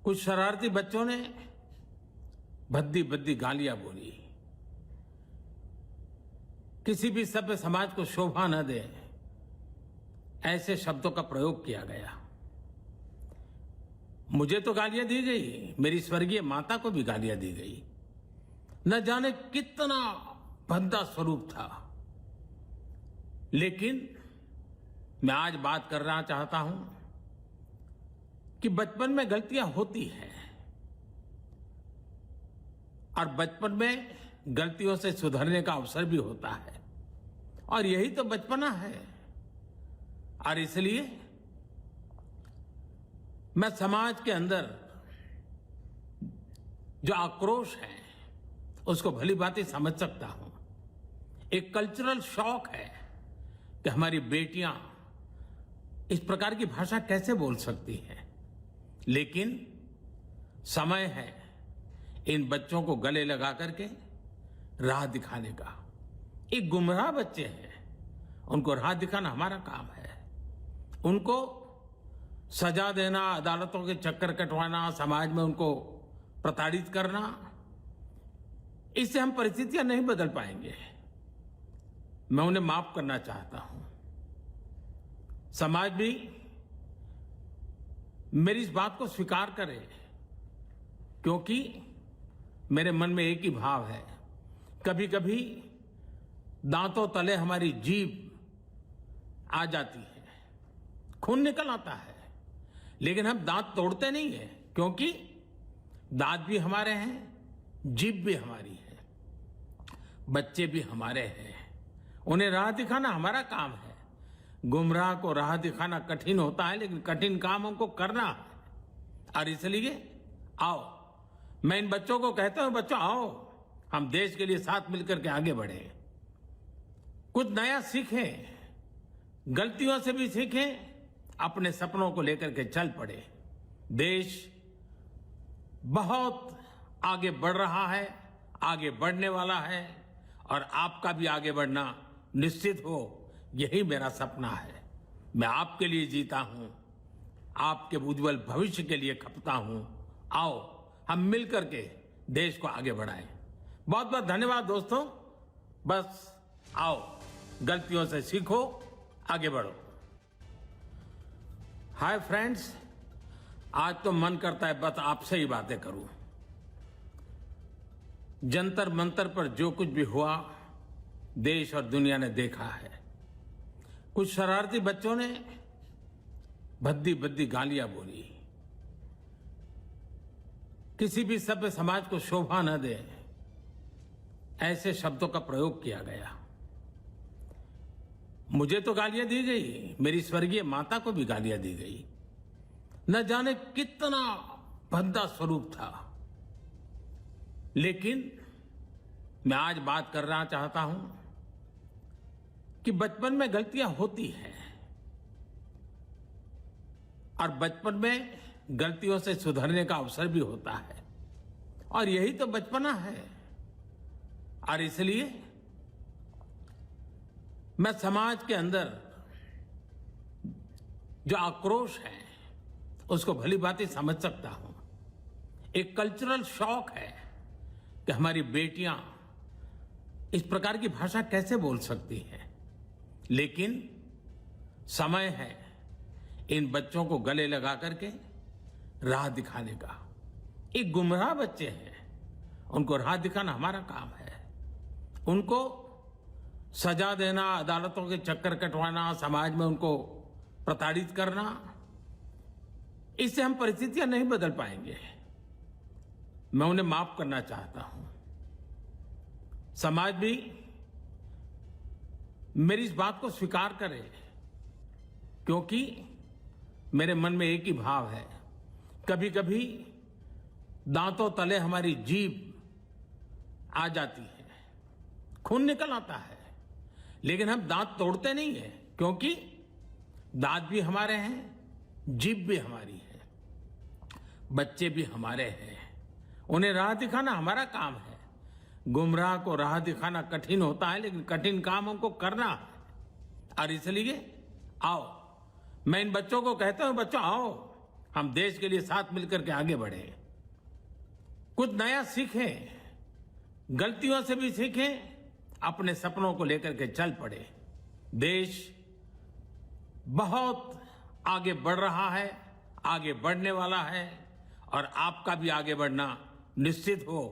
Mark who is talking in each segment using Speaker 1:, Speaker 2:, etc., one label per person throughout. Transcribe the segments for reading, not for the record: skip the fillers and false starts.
Speaker 1: कुछ शरारती बच्चों ने भद्दी भद्दी गालियां बोली। किसी भी सभ्य समाज को शोभा न दे ऐसे शब्दों का प्रयोग किया गया। मुझे तो गालियां दी गई, मेरी स्वर्गीय माता को भी गालियां दी गई। न जाने कितना भद्दा स्वरूप था। लेकिन मैं आज बात करना चाहता हूं कि बचपन में गलतियां होती हैं और बचपन में गलतियों से सुधरने का अवसर भी होता है और यही तो बचपना है। और इसलिए मैं समाज के अंदर जो आक्रोश है उसको भली भांति समझ सकता हूं। एक कल्चरल शॉक है कि हमारी बेटियां इस प्रकार की भाषा कैसे बोल सकती हैं। लेकिन समय है इन बच्चों को गले लगा करके राह दिखाने का। एक गुमराह बच्चे हैं, उनको राह दिखाना हमारा काम है। उनको सजा देना, अदालतों के चक्कर कटवाना, समाज में उनको प्रताड़ित करना, इससे हम परिस्थितियां नहीं बदल पाएंगे। मैं उन्हें माफ करना चाहता हूं। समाज भी मेरी इस बात को स्वीकार करे, क्योंकि मेरे मन में एक ही भाव है। कभी कभी दांतों तले हमारी जीभ आ जाती है, खून निकल आता है, लेकिन हम दांत तोड़ते नहीं है, क्योंकि दांत भी हमारे हैं, जीभ भी हमारी है, बच्चे भी हमारे हैं। उन्हें राह दिखाना हमारा काम है। गुमराह को राह दिखाना कठिन होता है, लेकिन कठिन काम हमको करना है। और इसलिए आओ, मैं इन बच्चों को कहता हूं, बच्चों आओ, हम देश के लिए साथ मिलकर के आगे बढ़े, कुछ नया सीखें, गलतियों से भी सीखें, अपने सपनों को लेकर के चल पड़े। देश बहुत आगे बढ़ रहा है, आगे बढ़ने वाला है, और आपका भी आगे बढ़ना निश्चित हो, यही मेरा सपना है। मैं आपके लिए जीता हूं, आपके उज्जवल भविष्य के लिए खपता हूं। आओ हम मिलकर के देश को आगे बढ़ाएं। बहुत बहुत धन्यवाद दोस्तों। बस आओ, गलतियों से सीखो, आगे बढ़ो। हाय फ्रेंड्स, आज तो मन करता है बस आपसे ही बातें करूं। जंतर मंतर पर जो कुछ भी हुआ देश और दुनिया ने देखा है। कुछ शरारती बच्चों ने भद्दी भद्दी गालियां बोली। किसी भी सभ्य समाज को शोभा न दे ऐसे शब्दों का प्रयोग किया गया। मुझे तो गालियां दी गई, मेरी स्वर्गीय माता को भी गालियां दी गई। न जाने कितना भद्दा स्वरूप था। लेकिन मैं आज बात करना चाहता हूं कि बचपन में गलतियां होती हैं और बचपन में गलतियों से सुधरने का अवसर भी होता है और यही तो बचपना है। और इसलिए मैं समाज के अंदर जो आक्रोश है उसको भली भांति समझ सकता हूं। एक कल्चरल शॉक है कि हमारी बेटियां इस प्रकार की भाषा कैसे बोल सकती हैं। लेकिन समय है इन बच्चों को गले लगा करके राह दिखाने का। एक गुमराह बच्चे हैं, उनको राह दिखाना हमारा काम है। उनको सजा देना, अदालतों के चक्कर कटवाना, समाज में उनको प्रताड़ित करना, इससे हम परिस्थितियां नहीं बदल पाएंगे। मैं उन्हें माफ करना चाहता हूं। समाज भी मेरी इस बात को स्वीकार करे, क्योंकि मेरे मन में एक ही भाव है। कभी कभी दांतों तले हमारी जीभ आ जाती है, खून निकल आता है, लेकिन हम दांत तोड़ते नहीं है, क्योंकि दांत भी हमारे हैं, जीभ भी हमारी है, बच्चे भी हमारे हैं। उन्हें राह दिखाना हमारा काम है। गुमराह को राह दिखाना कठिन होता है, लेकिन कठिन काम हमको करना है। और इसलिए आओ, मैं इन बच्चों को कहता हूं, बच्चों आओ, हम देश के लिए साथ मिलकर के आगे बढ़े, कुछ नया सीखें, गलतियों से भी सीखें, अपने सपनों को लेकर के चल पड़े। देश बहुत आगे बढ़ रहा है, आगे बढ़ने वाला है, और आपका भी आगे बढ़ना निश्चित हो,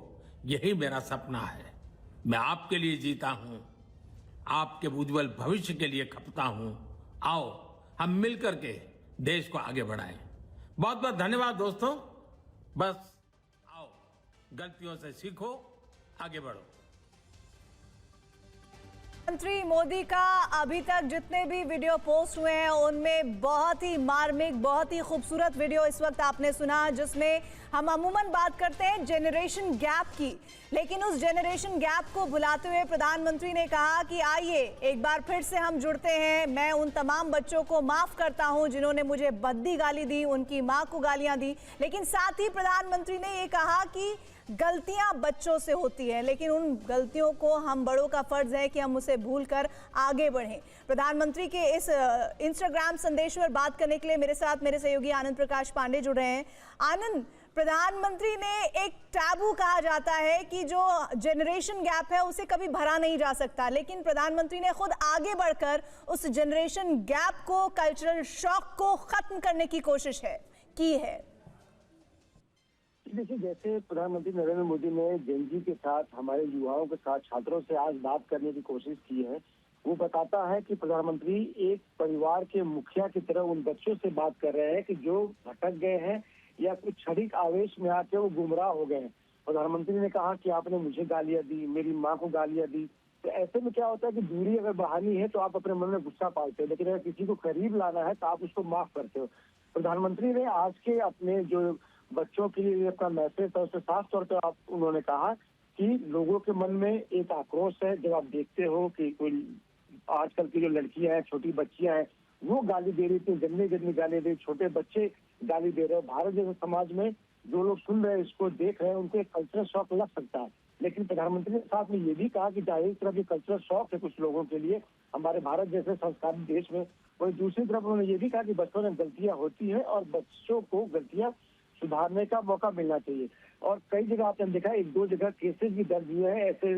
Speaker 1: यही मेरा सपना है। मैं आपके लिए जीता हूं, आपके उज्जवल भविष्य के लिए खपता हूं। आओ हम मिलकर के देश को आगे बढ़ाएं। बहुत बहुत धन्यवाद दोस्तों। बस आओ, गलतियों से सीखो, आगे बढ़ो।
Speaker 2: प्रधानमंत्री मोदी का अभी तक जितने भी वीडियो पोस्ट हुए हैं उनमें बहुत ही मार्मिक, बहुत ही खूबसूरत वीडियो इस वक्त आपने सुना, जिसमें हम अमूमन बात करते हैं जेनरेशन गैप की, लेकिन उस जेनरेशन गैप को बुलाते हुए प्रधानमंत्री ने कहा कि आइए एक बार फिर से हम जुड़ते हैं। मैं उन तमाम बच्चों को माफ करता हूं जिन्होंने मुझे भद्दी गाली दी, उनकी मां को गालियां दी, लेकिन साथ ही प्रधानमंत्री ने ये कहा कि गलतियां बच्चों से होती है, लेकिन उन गलतियों को हम बड़ों का फर्ज है कि हम उसे भूलकर आगे बढ़ें। प्रधानमंत्री के इस इंस्टाग्राम संदेश पर बात करने के लिए मेरे साथ मेरे सहयोगी आनंद प्रकाश पांडे जुड़ रहे हैं। आनंद, प्रधानमंत्री ने एक टैबू कहा जाता है कि जो जनरेशन गैप है उसे कभी भरा नहीं जा सकता, लेकिन प्रधानमंत्री ने खुद आगे बढ़कर उस जनरेशन गैप को, कल्चरल शॉक को खत्म करने की कोशिश की है।
Speaker 3: देखिए, जैसे प्रधानमंत्री नरेंद्र मोदी ने जेनजी के साथ, हमारे युवाओं के साथ, छात्रों से आज बात करने की कोशिश की है, वो बताता है कि प्रधानमंत्री एक परिवार के मुखिया की तरह उन बच्चों से बात कर रहे हैं कि जो भटक गए हैं या कुछ क्षणिक आवेश में आके वो गुमराह हो गए हैं। प्रधानमंत्री ने कहा कि आपने मुझे गालियां दी, मेरी माँ को गालियां दी, तो ऐसे में क्या होता है कि दूरी अगर बढ़ानी है तो आप अपने मन में गुस्सा पालते हो, लेकिन अगर किसी को करीब लाना है तो आप उसको माफ करते हो। प्रधानमंत्री ने आज के अपने जो बच्चों के लिए अपना मैसेज था उससे साफ तौर पर उन्होंने कहा कि लोगों के मन में एक आक्रोश है। जब आप देखते हो कि कोई आजकल की जो लड़कियां हैं, छोटी बच्चियां हैं, वो गाली दे रही थी, गंदी गंदी गाली दे रही, छोटे बच्चे गाली दे रहे हैं। भारत जैसे समाज में जो लोग सुन रहे हैं, इसको देख रहे हैं, उनको एक कल्चरल शॉक लग सकता है, लेकिन प्रधानमंत्री ने साथ में ये भी कहा कि चाहे इस तरह की कल्चरल शॉक है कुछ लोगों के लिए हमारे भारत जैसे संस्कारित देश में, वही दूसरी तरफ उन्होंने ये भी कहा कि बच्चों में गलतियां होती है और बच्चों को गलतियां सुधारने का मौका मिलना चाहिए। और कई जगह आपने देखा, एक दो जगह केसेस भी दर्ज हुए हैं ऐसे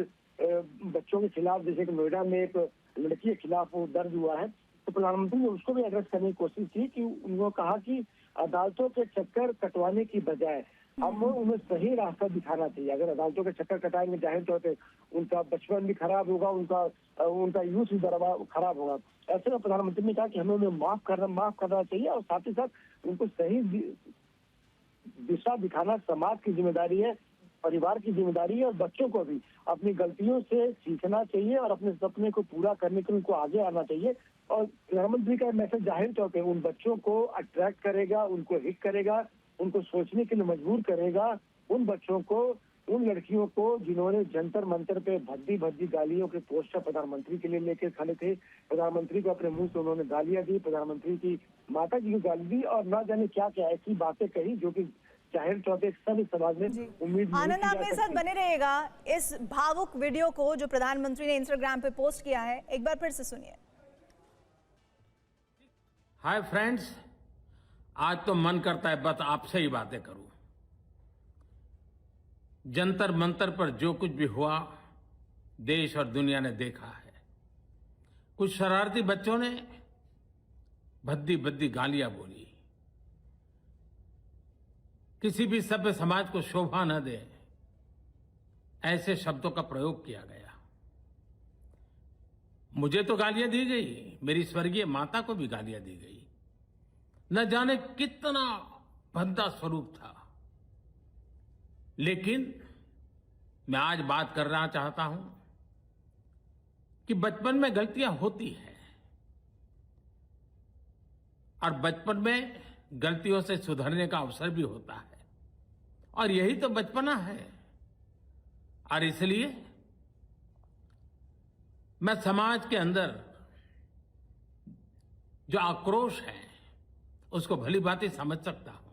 Speaker 3: बच्चों के खिलाफ, जैसे कि नोएडा में एक लड़की के खिलाफ वो दर्ज हुआ है, तो प्रधानमंत्री ने उसको भी एड्रेस करने की कोशिश की कि उन्होंने कहा कि अदालतों के चक्कर कटवाने की बजाय अब उन्हें सही रास्ता दिखाना चाहिए। अगर अदालतों के चक्कर कटाएंगे जाहिर तौर पर उनका बचपन भी खराब होगा, उनका यूथ भी खराब होगा। ऐसे में प्रधानमंत्री ने कहा कि हमें उन्हें माफ करना चाहिए और साथ ही साथ उनको सही दिशा दिखाना समाज की जिम्मेदारी है, परिवार की जिम्मेदारी है, और बच्चों को भी अपनी गलतियों से सीखना चाहिए और अपने सपने को पूरा करने के लिए उनको आगे आना चाहिए। और प्रधानमंत्री का मैसेज जाहिर तौर पे उन बच्चों को अट्रैक्ट करेगा, उनको हिट करेगा, उनको सोचने के लिए मजबूर करेगा। उन बच्चों को, उन लड़कियों को जिन्होंने जंतर मंतर पे भद्दी गालियों के पोस्टर प्रधानमंत्री के लिए लेके खड़े थे, प्रधानमंत्री को अपने मुंह से उन्होंने गालियां दी, प्रधानमंत्री की माता जी को गाली दी और ना जाने क्या क्या ऐसी बातें कही जो कि जाहिर तौर पर सभी समाज में उम्मीद।
Speaker 2: आनंद, आप मेरे साथ बने रहिएगा। इस भावुक वीडियो को जो प्रधानमंत्री ने इंस्टाग्राम पे पोस्ट किया है, एक बार फिर से सुनिए।
Speaker 1: हाय फ्रेंड्स, आज तो मन करता है बस आपसे ही बातें करूं। जंतर मंतर पर जो कुछ भी हुआ देश और दुनिया ने देखा है। कुछ शरारती बच्चों ने भद्दी गालियां बोली, किसी भी सभ्य समाज को शोभा न दे ऐसे शब्दों का प्रयोग किया गया। मुझे तो गालियां दी गई, मेरी स्वर्गीय माता को भी गालियां दी गई। न जाने कितना भद्दा स्वरूप था, लेकिन मैं आज बात करना चाहता हूं कि बचपन में गलतियां होती हैं और बचपन में गलतियों से सुधरने का अवसर भी होता है, और यही तो बचपना है। और इसलिए मैं समाज के अंदर जो आक्रोश है उसको भली भांति समझ सकता हूं।